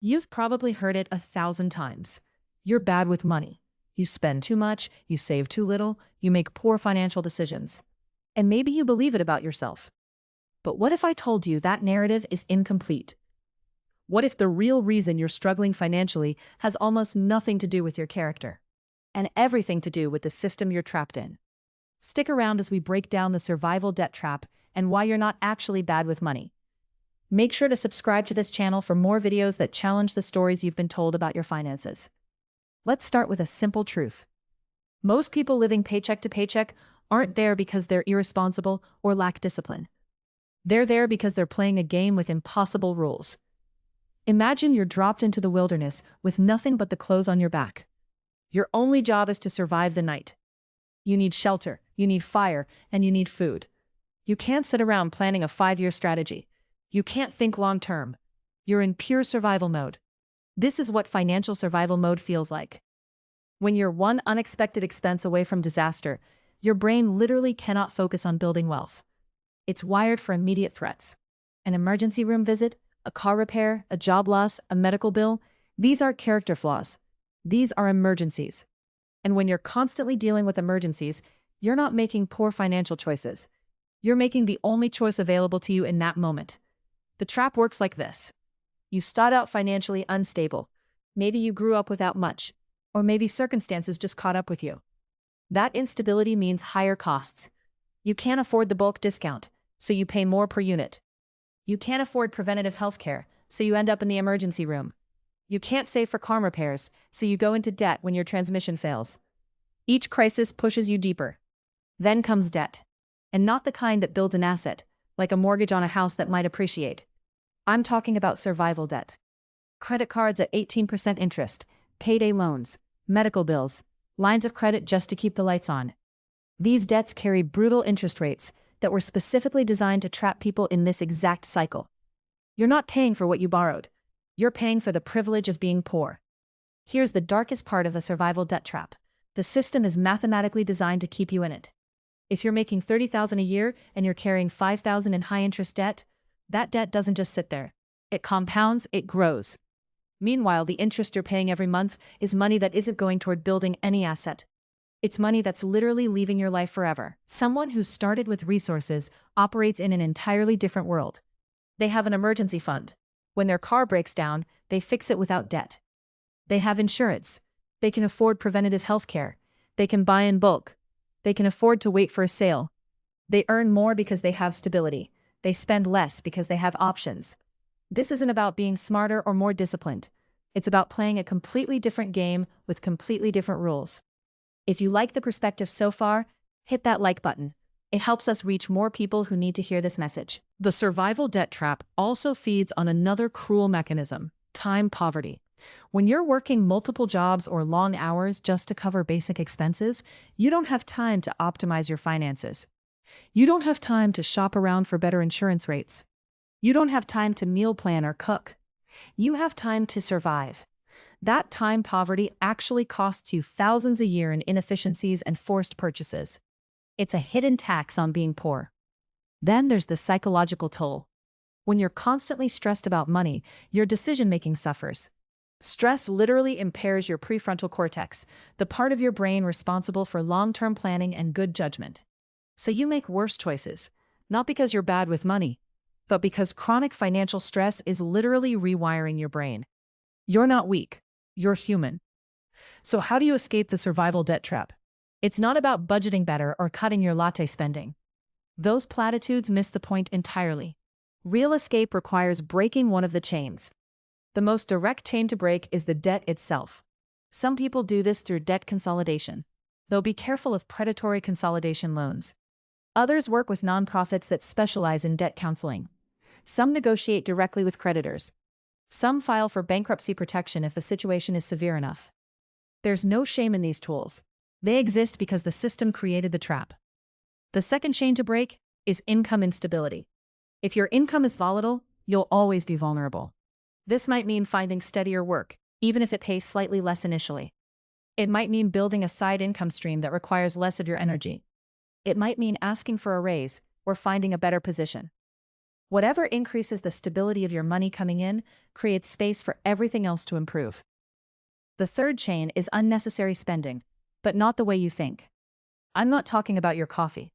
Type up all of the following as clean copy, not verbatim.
You've probably heard it 1,000 times. You're bad with money. You spend too much, you save too little, you make poor financial decisions. And maybe you believe it about yourself. But what if I told you that narrative is incomplete? What if the real reason you're struggling financially has almost nothing to do with your character, and everything to do with the system you're trapped in? Stick around as we break down the survival debt trap and why you're not actually bad with money. Make sure to subscribe to this channel for more videos that challenge the stories you've been told about your finances. Let's start with a simple truth. Most people living paycheck to paycheck aren't there because they're irresponsible or lack discipline. They're there because they're playing a game with impossible rules. Imagine you're dropped into the wilderness with nothing but the clothes on your back. Your only job is to survive the night. You need shelter, you need fire, and you need food. You can't sit around planning a 5-year strategy. You can't think long-term. You're in pure survival mode. This is what financial survival mode feels like. When you're one unexpected expense away from disaster, your brain literally cannot focus on building wealth. It's wired for immediate threats. An emergency room visit, a car repair, a job loss, a medical bill, these aren't character flaws. These are emergencies. And when you're constantly dealing with emergencies, you're not making poor financial choices. You're making the only choice available to you in that moment. The trap works like this. You start out financially unstable. Maybe you grew up without much, or maybe circumstances just caught up with you. That instability means higher costs. You can't afford the bulk discount, so you pay more per unit. You can't afford preventative health care, so you end up in the emergency room. You can't save for car repairs, so you go into debt when your transmission fails. Each crisis pushes you deeper. Then comes debt. And not the kind that builds an asset, like a mortgage on a house that might appreciate. I'm talking about survival debt. Credit cards at 18% interest, payday loans, medical bills, lines of credit just to keep the lights on. These debts carry brutal interest rates that were specifically designed to trap people in this exact cycle. You're not paying for what you borrowed. You're paying for the privilege of being poor. Here's the darkest part of the survival debt trap. The system is mathematically designed to keep you in it. If you're making $30,000 a year and you're carrying $5,000 in high-interest debt, that debt doesn't just sit there. It compounds, it grows. Meanwhile, the interest you're paying every month is money that isn't going toward building any asset. It's money that's literally leaving your life forever. Someone who started with resources operates in an entirely different world. They have an emergency fund. When their car breaks down, they fix it without debt. They have insurance. They can afford preventative health care. They can buy in bulk. They can afford to wait for a sale. They earn more because they have stability. They spend less because they have options. This isn't about being smarter or more disciplined. It's about playing a completely different game with completely different rules. If you like the perspective so far, hit that like button. It helps us reach more people who need to hear this message. The survival debt trap also feeds on another cruel mechanism: time poverty. When you're working multiple jobs or long hours just to cover basic expenses, you don't have time to optimize your finances. You don't have time to shop around for better insurance rates. You don't have time to meal plan or cook. You have time to survive. That time poverty actually costs you thousands a year in inefficiencies and forced purchases. It's a hidden tax on being poor. Then there's the psychological toll. When you're constantly stressed about money, your decision-making suffers. Stress literally impairs your prefrontal cortex, the part of your brain responsible for long-term planning and good judgment. So you make worse choices, not because you're bad with money, but because chronic financial stress is literally rewiring your brain. You're not weak. You're human. So how do you escape the survival debt trap? It's not about budgeting better or cutting your latte spending. Those platitudes miss the point entirely. Real escape requires breaking one of the chains. The most direct chain to break is the debt itself. Some people do this through debt consolidation. Though be careful of predatory consolidation loans. Others work with nonprofits that specialize in debt counseling. Some negotiate directly with creditors. Some file for bankruptcy protection if the situation is severe enough. There's no shame in these tools. They exist because the system created the trap. The second chain to break is income instability. If your income is volatile, you'll always be vulnerable. This might mean finding steadier work, even if it pays slightly less initially. It might mean building a side income stream that requires less of your energy. It might mean asking for a raise or finding a better position. Whatever increases the stability of your money coming in creates space for everything else to improve. The third chain is unnecessary spending, but not the way you think. I'm not talking about your coffee.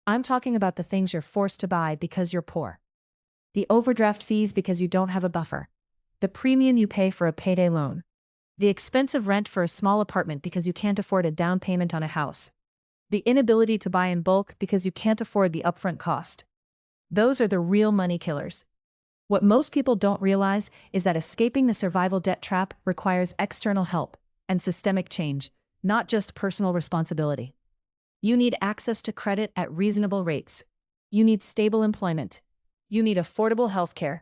I'm talking about the things you're forced to buy because you're poor. The overdraft fees because you don't have a buffer. The premium you pay for a payday loan. The expensive rent for a small apartment because you can't afford a down payment on a house. The inability to buy in bulk because you can't afford the upfront cost. Those are the real money killers. What most people don't realize is that escaping the survival debt trap requires external help and systemic change, not just personal responsibility. You need access to credit at reasonable rates. You need stable employment. You need affordable healthcare.